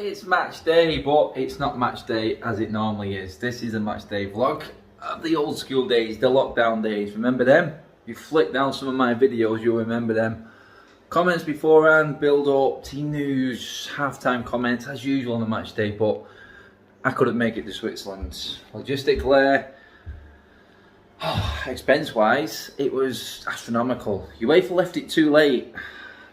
It's match day, but it's not match day as it normally is. This is a match day vlog of the old school days, the lockdown days. Remember them? If you flick down some of my videos, you'll remember them. Comments beforehand, build up, team news, halftime comments, as usual on a match day, but I couldn't make it to Switzerland. Logistically, expense-wise, it was astronomical. UEFA left it too late. You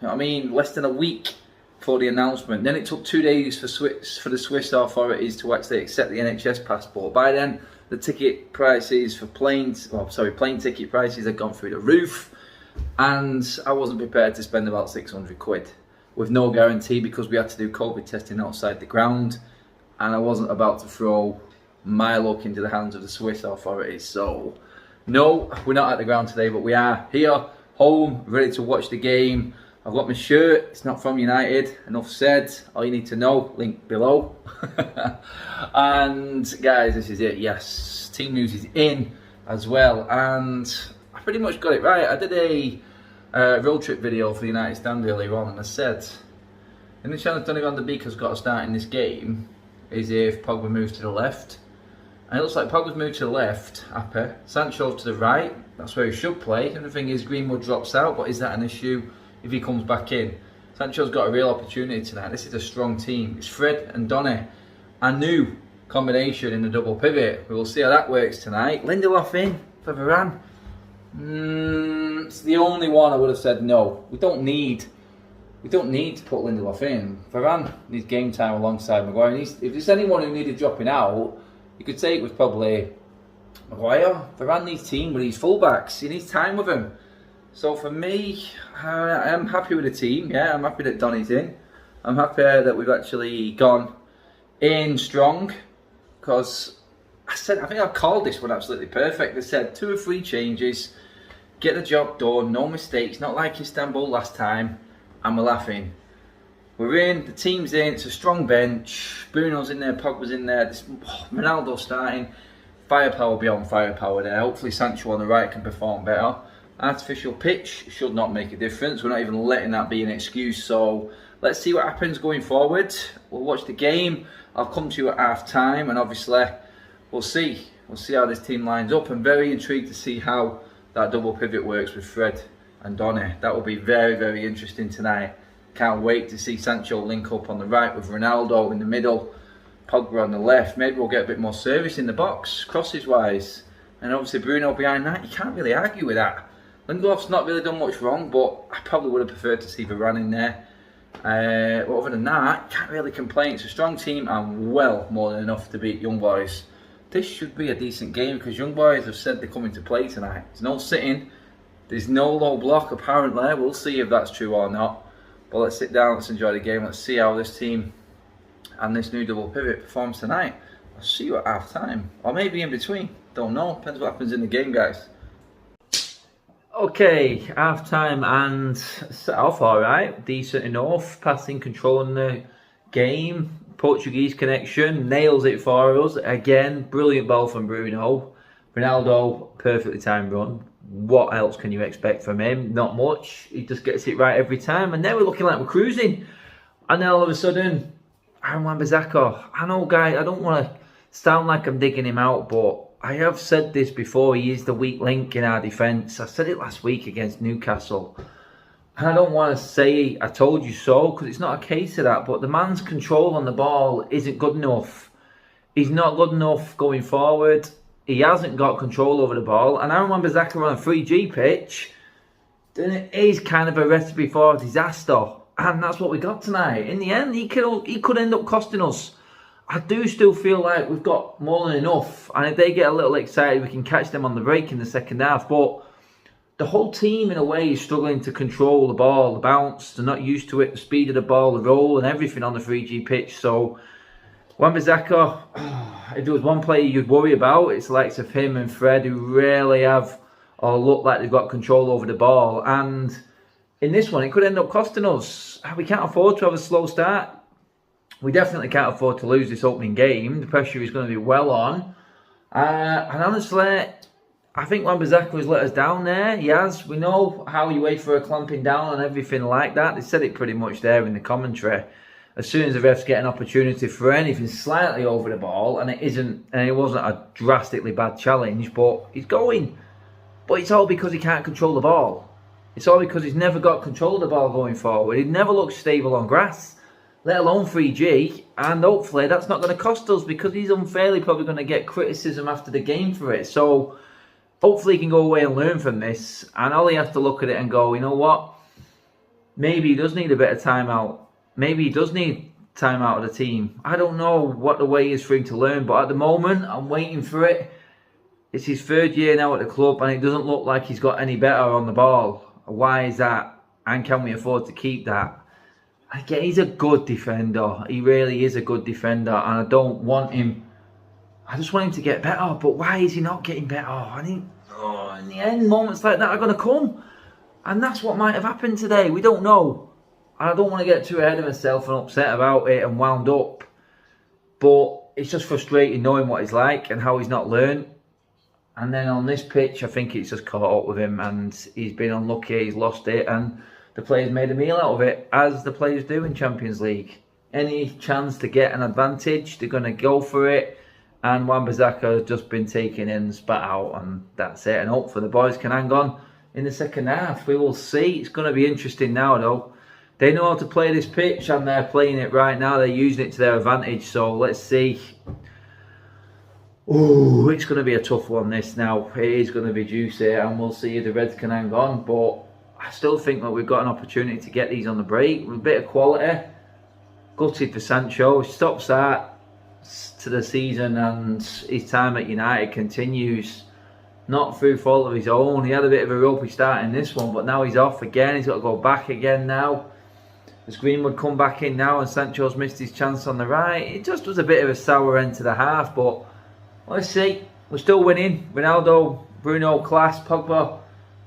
know what I mean? Less than a week for the announcement. Then it took 2 days for the Swiss authorities to actually accept the NHS passport. By then, the ticket prices for plane ticket prices had gone through the roof, and I wasn't prepared to spend about 600 quid with no guarantee because we had to do COVID testing outside the ground, and I wasn't about to throw my luck into the hands of the Swiss authorities. So, no, we're not at the ground today, but we are here, home, ready to watch the game. I've got my shirt, it's not from United, enough said, all you need to know, link below. And guys, this is it, yes, team news is in as well, and I pretty much got it right. I did a road trip video for the United stand earlier on, and I said, in the chance Donny van der Beek has got to start in this game, is if Pogba moves to the left. And it looks like Pogba's moved to the left, Ape, Sancho to the right, that's where he should play, and the thing is Greenwood drops out, but is that an issue if he comes back in? Sancho's got a real opportunity tonight. This is a strong team. It's Fred and Donny. A new combination in the double pivot. We will see how that works tonight. Lindelof in for Varane. It's the only one I would have said no. We don't need to put Lindelof in. Varane needs game time alongside Maguire. If there's anyone who needed dropping out, you could say it was probably Maguire. Varane needs team with his fullbacks. He needs time with him. So for me, I am happy with the team. Yeah, I'm happy that Donny's in. I'm happy that we've actually gone in strong, because I think I called this one absolutely perfect. I said 2 or 3 changes, get the job done, no mistakes, not like Istanbul last time, and we're laughing. We're in, the team's in, it's a strong bench. Bruno's in there, Pogba's in there, Ronaldo's starting. Firepower beyond firepower there. Hopefully Sancho on the right can perform better. Artificial pitch should not make a difference. We're not even letting that be an excuse. So let's see what happens going forward. We'll watch the game. I'll come to you at half time, and obviously we'll see how this team lines up. I'm very intrigued to see how that double pivot works with Fred and Donny. That will be very, very interesting tonight. Can't wait to see Sancho link up on the right with Ronaldo in the middle, Pogba on the left. Maybe we'll get a bit more service in the box, crosses wise, and obviously Bruno behind that. You can't really argue with that. Lindelof's not really done much wrong, but I probably would have preferred to see Varane in there. But other than that, can't really complain. It's a strong team and well more than enough to beat Young Boys. This should be a decent game because Young Boys have said they're coming to play tonight. There's no sitting, there's no low block apparently. We'll see if that's true or not. But let's sit down, let's enjoy the game. Let's see how this team and this new double pivot performs tonight. I'll see you at half time, or maybe in between. Don't know, depends what happens in the game, guys. Okay, half time and set off alright, decent enough, passing, controlling the game, Portuguese connection, nails it for us, again, brilliant ball from Bruno, Ronaldo, perfectly timed run, what else can you expect from him? Not much, he just gets it right every time, and now we're looking like we're cruising, and then all of a sudden, Aaron Wan-Bissaka, I know guys, I don't want to sound like I'm digging him out, but I have said this before, he is the weak link in our defence. I said it last week against Newcastle. And I don't want to say I told you so, because it's not a case of that, but the man's control on the ball isn't good enough. He's not good enough going forward. He hasn't got control over the ball. And Aaron Wan-Bissaka on a 3G pitch, then it is kind of a recipe for disaster. And that's what we got tonight. In the end, he could end up costing us. I do still feel like we've got more than enough, and if they get a little excited, we can catch them on the break in the second half. But the whole team, in a way, is struggling to control the ball, the bounce. They're not used to it, the speed of the ball, the roll, and everything on the 3G pitch. So, Wan-Bissaka, if there was one player you'd worry about, it's the likes of him and Fred, who rarely have or look like they've got control over the ball. And in this one, it could end up costing us. We can't afford to have a slow start. We definitely can't afford to lose this opening game. The pressure is going to be well on. And honestly, I think Wan-Bissaka has let us down there. He has. We know how UEFA are clamping down on everything like that. They said it pretty much there in the commentary. as soon as the refs get an opportunity for anything slightly over the ball, and it wasn't a drastically bad challenge, but he's going. But it's all because he can't control the ball. It's all because he's never got control of the ball going forward. He never looks stable on grass, let alone 3G, and hopefully that's not going to cost us, because he's unfairly probably going to get criticism after the game for it. So hopefully he can go away and learn from this, and Ollie has to look at it and go, you know what, maybe he does need a bit of timeout. Maybe he does need time out of the team. I don't know what the way is for him to learn, but at the moment, I'm waiting for it. It's his 3rd year now at the club, and it doesn't look like he's got any better on the ball. Why is that? And can we afford to keep that? Again, he's a good defender. He really is a good defender, and I don't want him. I just want him to get better, but why is he not getting better? In the end, moments like that are going to come, and that's what might have happened today. We don't know. I don't want to get too ahead of myself and upset about it and wound up. But it's just frustrating knowing what he's like and how he's not learned. And then on this pitch, I think it's just caught up with him, and he's been unlucky, he's lost it, and the players made a meal out of it, as the players do in Champions League. Any chance to get an advantage, they're going to go for it. And Wan-Bissaka has just been taken in and spat out, and that's it. And hopefully the boys can hang on in the second half. We will see. It's going to be interesting now, though. They know how to play this pitch, and they're playing it right now. They're using it to their advantage. So let's see. Oh, it's going to be a tough one, this now. It is going to be juicy, and we'll see if the Reds can hang on. But I still think that we've got an opportunity to get these on the break with a bit of quality. Gutted for Sancho. Stop start to the season, and his time at United continues. Not through fault of his own. He had a bit of a ropey start in this one, but now he's off again. He's got to go back again now. As Greenwood come back in now, and Sancho's missed his chance on the right. It just was a bit of a sour end to the half, but let's see. We're still winning. Ronaldo, Bruno, class. Pogba,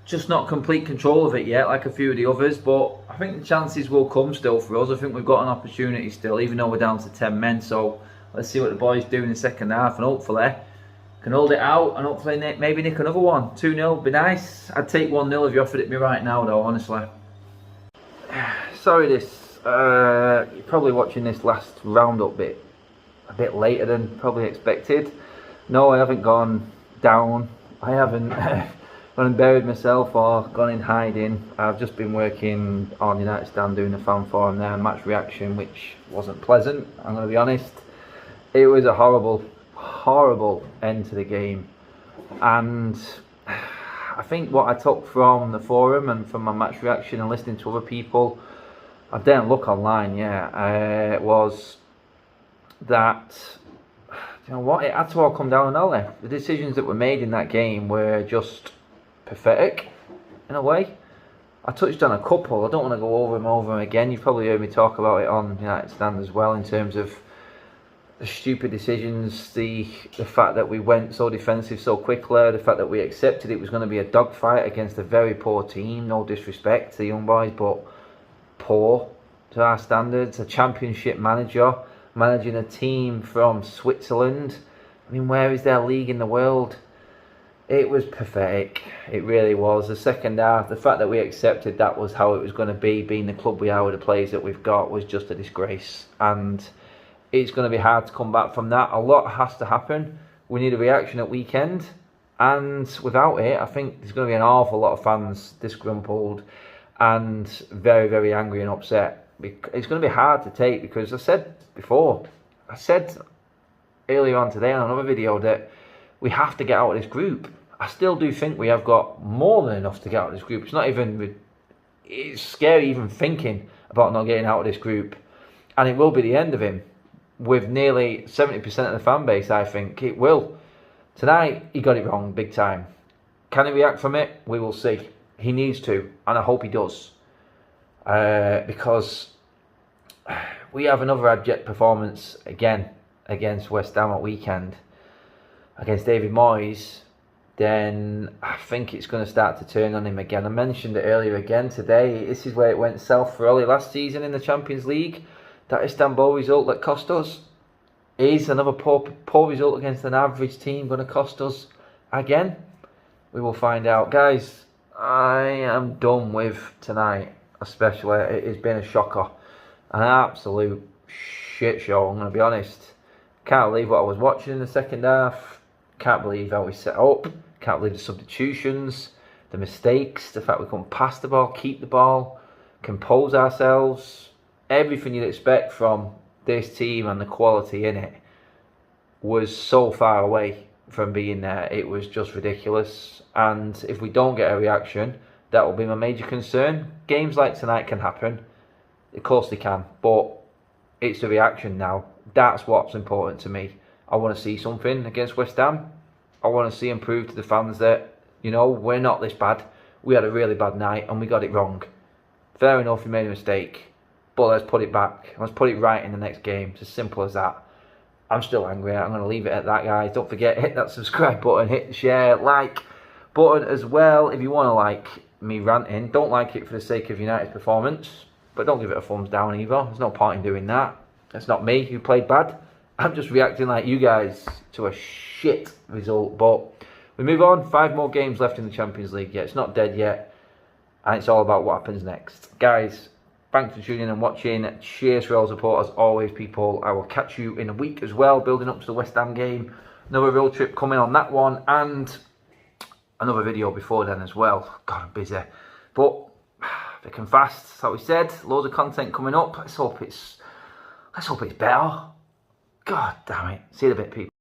just not complete control of it yet, like a few of the others, but I think the chances will come still for us. I think we've got an opportunity still, even though we're down to 10 men. So let's see what the boys do in the second half, and hopefully can hold it out, and hopefully maybe nick another one. 2-0 would be nice. I'd take 1-0 if you offered it me right now, though, honestly. Sorry, you're probably watching this last roundup bit a bit later than probably expected. No, I haven't gone down. I haven't gone and buried myself or gone in hiding. I've just been working on United Stand doing a fan forum there, match reaction, which wasn't pleasant, I'm going to be honest. It was a horrible end to the game, and I think what I took from the forum and from my match reaction and listening to other people, I didn't look online was that, you know what, it had to all come down on Ollie. The decisions that were made in that game were just pathetic in a way. I touched on a couple. I don't want to go over them again. You've probably heard me talk about it on United Stand as well, in terms of the stupid decisions, the fact that we went so defensive so quickly, the fact that we accepted it was going to be a dogfight against a very poor team. No disrespect to the young boys, but poor to our standards. A championship manager managing a team from Switzerland. I mean, where is their league in the world? It was pathetic. It really was. The second half, the fact that we accepted that was how it was going to be, being the club we are with the players that we've got, was just a disgrace. And it's going to be hard to come back from that. A lot has to happen. We need a reaction at weekend, and without it, I think there's going to be an awful lot of fans disgruntled and very, very angry and upset. It's going to be hard to take, because I said earlier on today on another video that we have to get out of this group. I still do think we have got more than enough to get out of this group. It's scary even thinking about not getting out of this group, and it will be the end of him. With nearly 70% of the fan base, I think it will. Tonight, he got it wrong big time. Can he react from it? We will see. He needs to, and I hope he does. Because we have another abject performance again against West Ham at weekend, against David Moyes, then I think it's going to start to turn on him again. I mentioned it earlier again today. This is where it went south for Ollie last season in the Champions League. That Istanbul result that cost us. Is another poor result against an average team going to cost us again? We will find out. Guys, I am done with tonight, especially. It has been a shocker. An absolute shit show, I'm going to be honest. Can't believe what I was watching in the second half. Can't believe how we set up. Can't believe the substitutions, the mistakes, the fact we couldn't pass the ball, keep the ball, compose ourselves. Everything you'd expect from this team and the quality in it was so far away from being there. It was just ridiculous. And if we don't get a reaction, that will be my major concern. Games like tonight can happen. Of course they can. But it's the reaction now. That's what's important to me. I want to see something against West Ham. I want to see them prove to the fans that, you know, we're not this bad. We had a really bad night and we got it wrong. Fair enough, we made a mistake. But let's put it back. Let's put it right in the next game. It's as simple as that. I'm still angry. I'm going to leave it at that, guys. Don't forget, hit that subscribe button. Hit the share, like button as well. If you want to like me ranting, don't like it for the sake of United's performance. But don't give it a thumbs down either. There's no point in doing that. It's not me who played bad. I'm just reacting like you guys to a shit result. But we move on. 5 more games left in the Champions League. Yeah, it's not dead yet. And it's all about what happens next. Guys, thanks for tuning in and watching. Cheers for all support as always, people. I will catch you in a week as well, building up to the West Ham game. Another road trip coming on that one. And another video before then as well. God, I'm busy. But thick and fast, like we said. Loads of content coming up. Let's hope it's better. God damn it. See you in a bit, people.